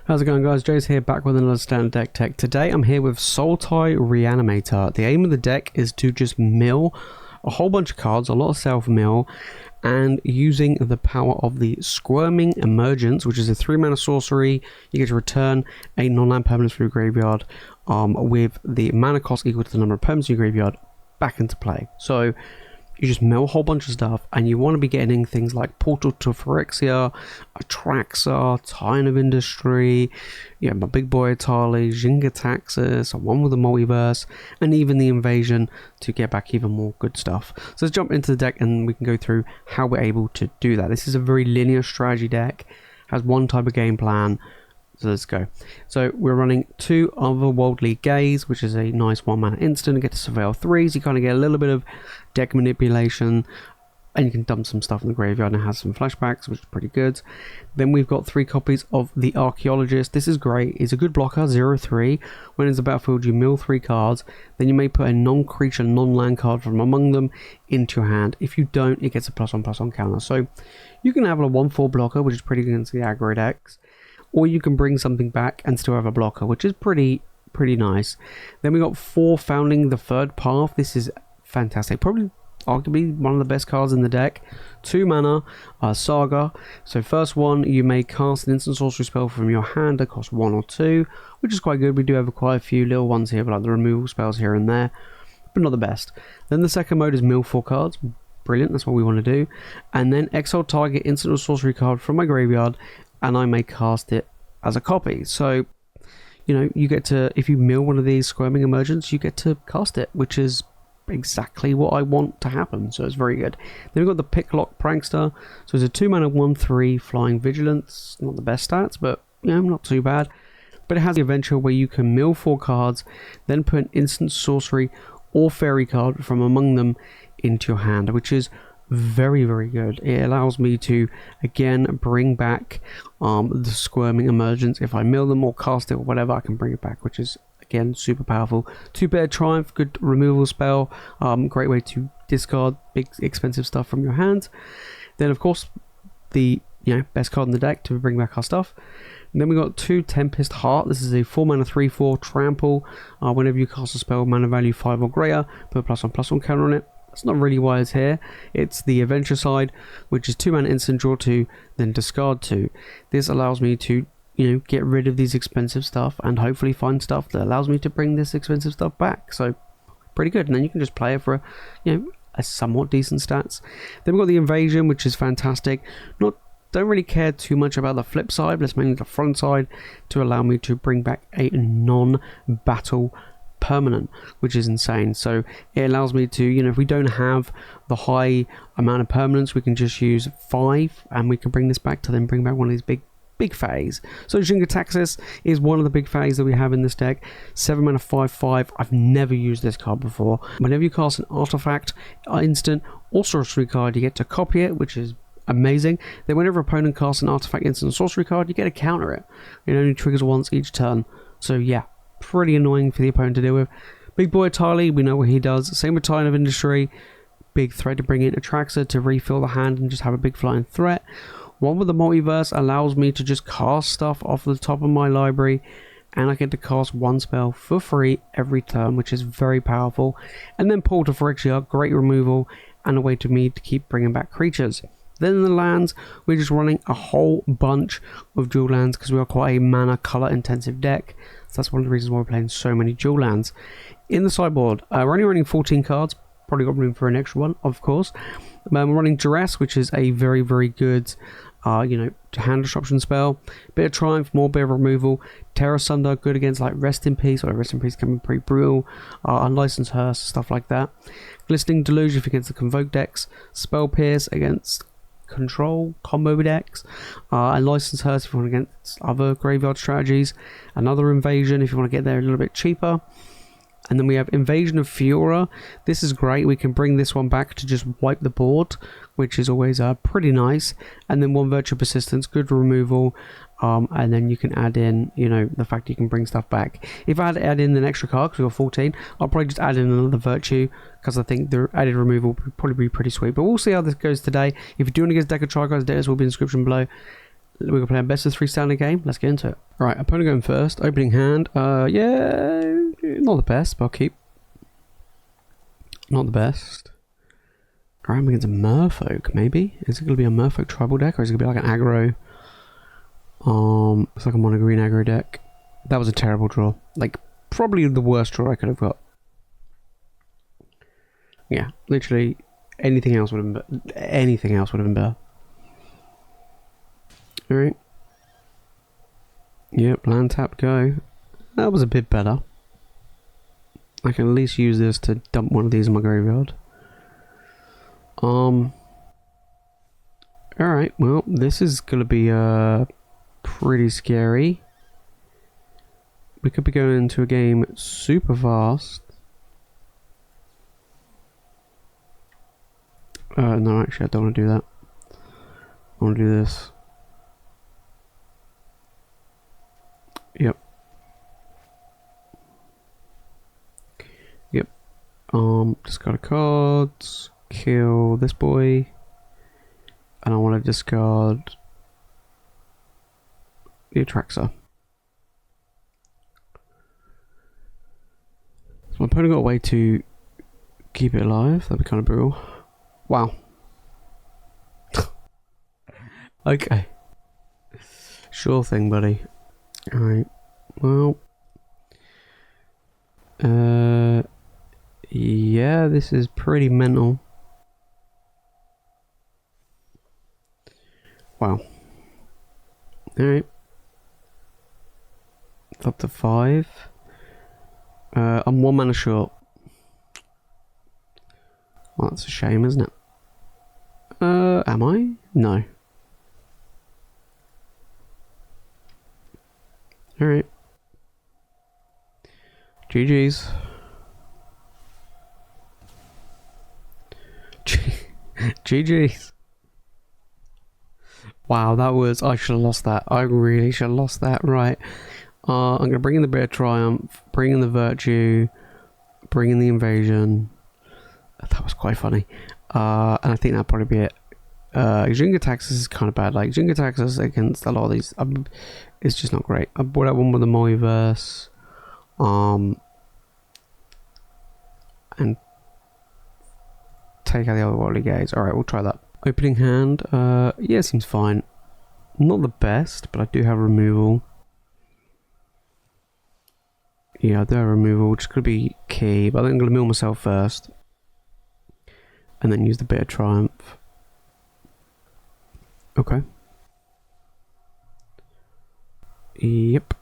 How's it going, guys? Jace here, back with another standard deck tech. Today I'm here with Sultai Reanimator. The aim of the deck is to just mill a whole bunch of cards, a lot of self-mill, and using the power of the Squirming Emergence, which is a 3-mana sorcery, you get to return a non-land permanent from your graveyard with the mana cost equal to the number of permanents in your graveyard back into play. So you just mill a whole bunch of stuff, and you want to be getting things like Portal to Phyrexia, Atraxa, Titan of Industry, my big boy Etali, Jin-Gitaxias, one with the Multiverse, and even the Invasion to get back even more good stuff. So let's jump into the deck and we can go through how we're able to do that. This is a very linear strategy deck, has one type of game plan. So let's go. So we're running 2 Otherworldly Gaze, which is a nice 1-mana instant. You get to Surveil 3s, you kind of get a little bit of deck manipulation, and you can dump some stuff in the graveyard, and it has some flashbacks, which is pretty good. Then we've got 3 copies of the Archaeologist. This is great. It's a good blocker, 0/3. When it's the battlefield, you mill 3 cards. Then you may put a non-creature, non-land card from among them into your hand. If you don't, it gets a +1/+1 counter. So you can have a 1/4 blocker, which is pretty good against the aggro decks. Or you can bring something back and still have a blocker, which is pretty nice. Then we got 4 Founding the Third Path. This is fantastic. Probably arguably one of the best cards in the deck. 2 mana, Saga. So first one, you may cast an instant sorcery spell from your hand that costs 1 or 2, which is quite good. We do have quite a few little ones here, but like the removal spells here and there, but not the best. Then the second mode is mill 4 cards. Brilliant, that's what we want to do. And then exile target instant or sorcery card from my graveyard, and I may cast it as a copy. So, you get to, if you mill one of these Squirming Emergence, you get to cast it, which is exactly what I want to happen. So it's very good. Then we've got the Picklock Prankster. So it's a 2-mana 1/3 flying vigilance. Not the best stats, but not too bad. But it has the adventure where you can mill 4 cards, then put an instant sorcery or fairy card from among them into your hand, which is very good. It allows me to again bring back the Squirming Emergence. If I mill them or cast it or whatever, I can bring it back, which is again super powerful. 2-Bear Triumph, good removal spell, great way to discard big expensive stuff from your hand. Then of course the best card in the deck to bring back our stuff. And then we got 2 Tempest Hart. This is a 4-mana 3/4 trample. Whenever you cast a spell, mana value 5 or greater, put a +1/+1 counter on it. That's not really why it's here. It's the adventure side, which is 2-mana instant, draw 2, then discard 2. This allows me to get rid of these expensive stuff and hopefully find stuff that allows me to bring this expensive stuff back. So pretty good. And then you can just play it for a somewhat decent stats. Then we've got the Invasion, which is fantastic. Don't really care too much about the flip side, but it's mainly the front side to allow me to bring back a non-battle permanent, which is insane. So it allows me to, if we don't have the high amount of permanents, we can just use 5 and we can bring this back to then bring back one of these big fays. So Jin-Gitaxias is one of the big fays that we have in this deck. 7-mana 5/5. I've never used this card before. Whenever you cast an artifact, instant or sorcery card, you get to copy it, which is amazing. Then whenever opponent casts an artifact, instant or sorcery card, you get to counter it. It only triggers once each turn. So yeah, pretty annoying for the opponent to deal with. Big boy Etali, we know what he does. Same with Titan of Industry. Big threat to bring in Atraxa to refill the hand and just have a big flying threat. One with the Multiverse allows me to just cast stuff off the top of my library, and I get to cast 1 spell for free every turn, which is very powerful. And then Portal to Phyrexia, great removal and a way to me to keep bringing back creatures. Then in the lands, we're just running a whole bunch of dual lands because we are quite a mana color intensive deck. So that's one of the reasons why we're playing so many dual lands. In the sideboard, we're only running 14 cards. Probably got room for an extra one, of course. We're running Duress, which is a very good hand disruption spell. Bit of Triumph, more bit of removal. Terra Sunder, good against like Rest in Peace, or Rest in Peace can be pretty brutal. Unlicensed Hearse, stuff like that. Glistening Deluge if against the Convoke decks. Spell Pierce against control combo decks, and License Hearse if you want against other graveyard strategies. Another Invasion if you want to get there a little bit cheaper. And then we have Invasion of Fiora. This is great. We can bring this one back to just wipe the board, which is always pretty nice. And then 1 Virtual Persistence, good removal. And then you can add in, the fact that you can bring stuff back. If I had to add in an extra card, because we've got 14, I'll probably just add in another Virtue, because I think the added removal would probably be pretty sweet. But we'll see how this goes today. If you're doing against deck of Tri-Cards, data will be in the description below. We're going to play a best of 3 standard game. Let's get into it. Right, opponent going first. Opening hand. Yeah, not the best, but I'll keep. Not the best. Alright, I'm against a Merfolk, maybe? Is it going to be a Merfolk tribal deck, or is it going to be like an aggro? It's like a mono green aggro deck. That was a terrible draw. Like, probably the worst draw I could have got. Yeah, literally anything else would have been better. Anything else would have been better. Alright. Yep, land tap go. That was a bit better. I can at least use this to dump one of these in my graveyard. Alright, well, this is gonna be pretty scary. We could be going into a game super fast. No, actually, I don't want to do that. I want to do this. Yep. Yep. Discard a cards. Kill this boy. And I want to discard the Atraxa. So my opponent got a way to keep it alive. That'd be kind of brutal. Wow. Okay. Sure thing, buddy. Alright. Well. Yeah, this is pretty mental. Wow. Alright. It's up to 5. I'm 1 mana short. Well, that's a shame, isn't it? Am I? No. Alright. GG's. GG's. Wow, that was... I should have lost that. I really should have lost that. Right. I'm going to bring in the Bear Triumph, bring in the Virtue, bring in the Invasion. That was quite funny. And I think that'll probably be it. Jin-Gitaxias is kind of bad. Like, Jin-Gitaxias against a lot of these, it's just not great. I brought out one with the Multiverse. And take out the Otherworldly Gaze. Alright, we'll try that. Opening hand. Yeah, seems fine. Not the best, but I do have removal. Yeah, I do have removal, which is going to be key. But I think I'm going to mill myself first. And then use the Bit of Triumph. Okay. Yep.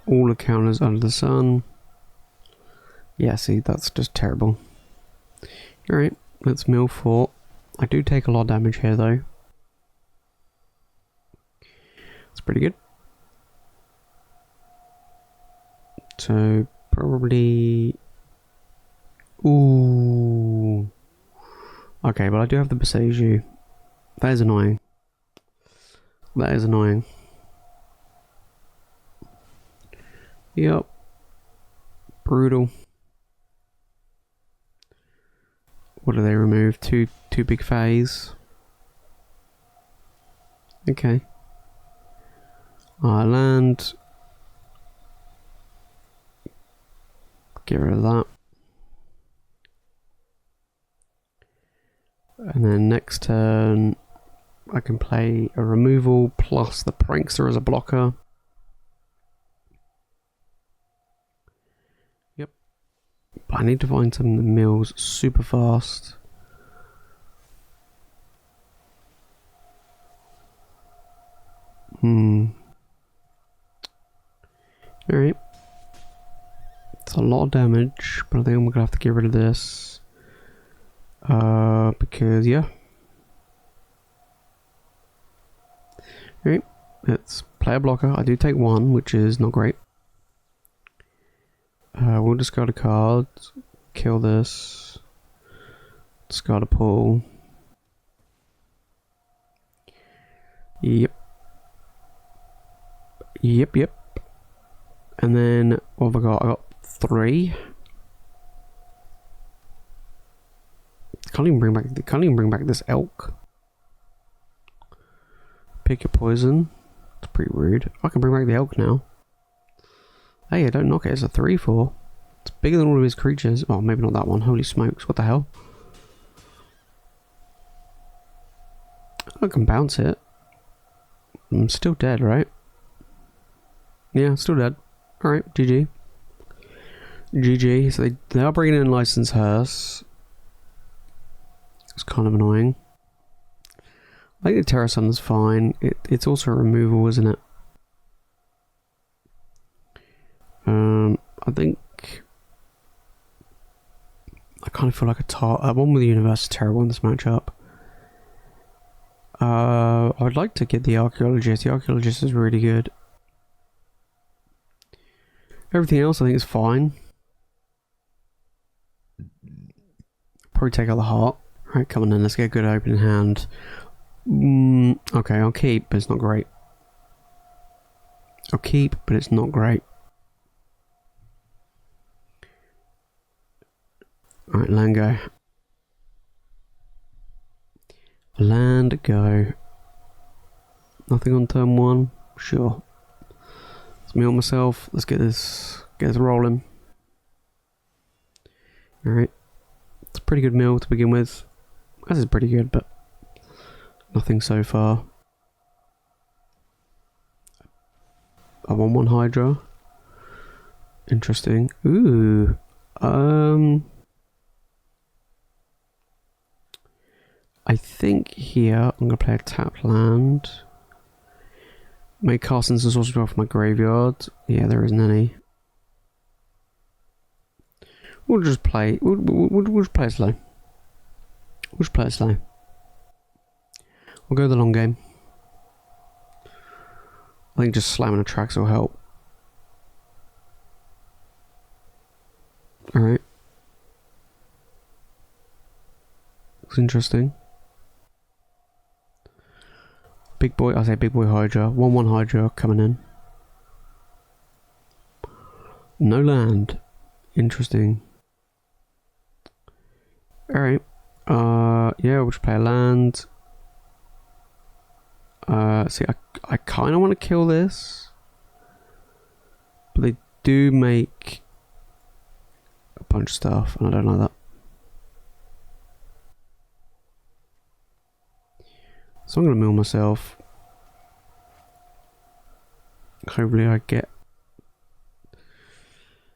All the counters under the sun. Yeah, see, that's just terrible. Alright, let's mill 4. I do take a lot of damage here, though. It's pretty good. So, probably... Ooh. Okay, but I do have the Boseiju. That is annoying. That is annoying. Yep. Brutal. What do they remove? Two big phase. Okay. Land. Get rid of that. And then next turn, I can play a removal plus the Prankster as a blocker. Yep. But I need to find something that mills super fast. Alright. It's a lot of damage, but I think I'm gonna have to get rid of this. Because, yeah. Alright, let's play a blocker. I do take 1, which is not great. We'll discard a card, kill this, discard a pull. Yep. Yep. And then, what have I got? I got 3. Can't even bring back this elk. Pick your poison. It's pretty rude. I can bring back the elk now. Hey, I don't knock it. It's a 3/4. It's bigger than all of his creatures. Oh, maybe not that one. Holy smokes. What the hell? I can bounce it. I'm still dead, right? Yeah, still dead. Alright, GG. GG. So they are bringing in License Hearse. It's kind of annoying. I think the Terra Sun's fine. It's also a removal, isn't it? I think... I kind of feel like one with the Universe is terrible in this matchup. I would like to get the Archaeologist. The Archaeologist is really good. Everything else I think is fine. Probably take out the Heart. Alright, come on then, let's get a good opening hand. Okay, I'll keep, but it's not great. I'll keep, but it's not great. Alright, land go. Land go. Nothing on turn 1? Sure. Let's meal myself. Let's get this rolling. Alright. It's a pretty good meal to begin with. This is pretty good, but nothing so far. I want 1 Hydra. Interesting. Ooh. I think here I'm going to play a tap land. Make Carson's as well for my graveyard. Yeah, there isn't any. We'll just play. We'll just play it slow. We'll just play it slow. We'll go the long game. I think just slamming Atraxa will help. Alright. Looks interesting. Big boy, I say big boy Hydra. 1/1 Hydra coming in. No land. Interesting. Alright. Yeah, we'll just play a land. See, I kind of want to kill this. But they do make a bunch of stuff, and I don't like that. So I'm going to mill myself. Hopefully I get...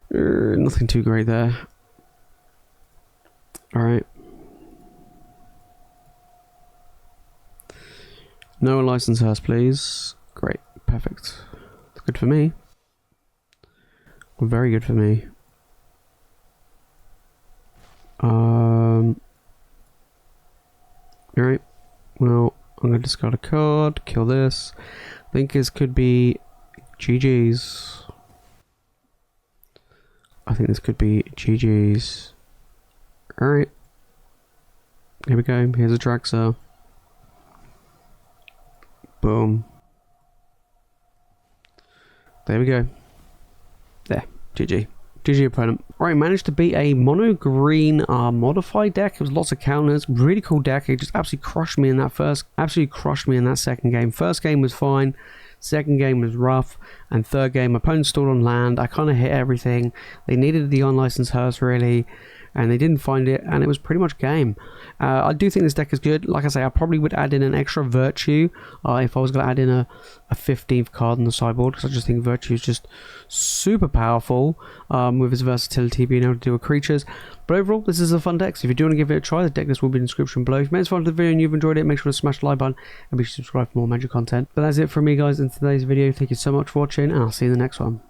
nothing too great there. Alright. No License Hearse, please. Great. Perfect. That's good for me. Very good for me. Alright. Well, I'm going to discard a card. Kill this. I think this could be GG's. I think this could be GG's. Alright. Here we go. Here's Atraxa. Boom. There we go. There. GG. GG opponent. Alright, managed to beat a mono green modified deck. It was lots of counters. Really cool deck. It just absolutely crushed me in that second game. First game was fine. Second game was rough. And third game, opponent stalled on land. I kind of hit everything. They needed the unlicensed Hearse really. And they didn't find it, and it was pretty much game. I do think this deck is good. Like I say, I probably would add in an extra Virtue if I was going to add in a 15th card on the sideboard, because I just think Virtue is just super powerful with its versatility, being able to deal with creatures. But overall, this is a fun deck, so if you do want to give it a try, the deck list will be in the description below. If you made this fun to the video and you've enjoyed it, make sure to smash the like button and be sure to subscribe for more Magic content. But that's it from me, guys, in today's video. Thank you so much for watching, and I'll see you in the next one.